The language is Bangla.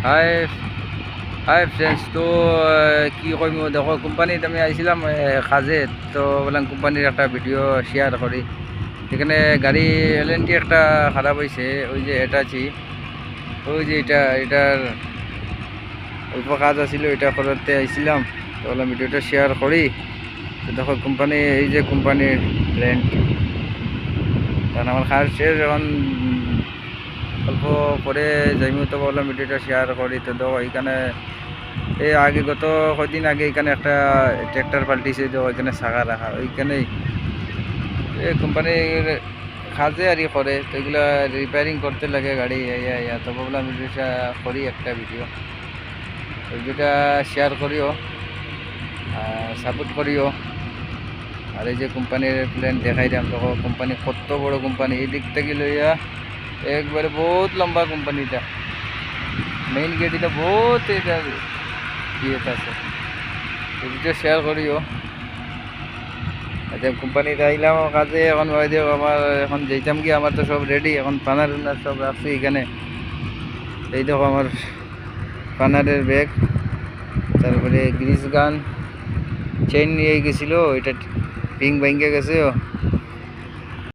হাই হাই ফ্রেন্ডস, তো কি কইম দেখো, কোম্পানিত আমি আইছিলাম কাজে। তো বললাম কোম্পানির একটা ভিডিও শেয়ার করি। এখানে গাড়ি এলএনটি একটা খারাপ হয়েছে, ওই যে অ্যাটাচি, ওই যে এটার অল্প কাজ আছিল, এটা করতে আইছিলাম। তো বললাম ভিডিওটা শেয়ার করি। তো দেখো কোম্পানি, এই যে কোম্পানির রেন্ট, কারণ আমার কাজ শেষ এখন, অল্প পরে যাইমু। তো বললাম ভিডিওটা শেয়ার করি। তো দেখো এখানে এই আগে গত কদিন আগে এখানে একটা ট্র্যাক্টর পাল্টিছে, তো ওইখানে চাকা রাখা, ওইখানেই এই কোম্পানির কাজে আর করে। তো এগুলা রিপেয়ারিং করতে লাগে গাড়ি ইয়া। তো ভাবলাম ভিডিওটা করি, একটা ভিডিওটা শেয়ার করিও আর সাপোর্ট করিও। আর এই যে কোম্পানির প্ল্যান দেখাই দিলাম, দেখো কোম্পানি কত বড় কোম্পানি, এই দিক থেকে লইয়া একবারে বহুত লম্বা কোম্পানিটা। মেইন গেট এটা বহুত এটা ইয়েতে আছে। ভিডিও শেয়ার করিও। আচ্ছা, কোম্পানিতে আইলাম কাজে, এখন দিও আমার এখন যেতাম কি, আমার তো সব রেডি, এখন পানার সব রাখছি এখানে। এই দেখো আমার পানারের ব্যাগ, তারপরে গ্রিস গান, চেইন নিয়ে গেছিলো, এটা পিং ভেঙে গেছে।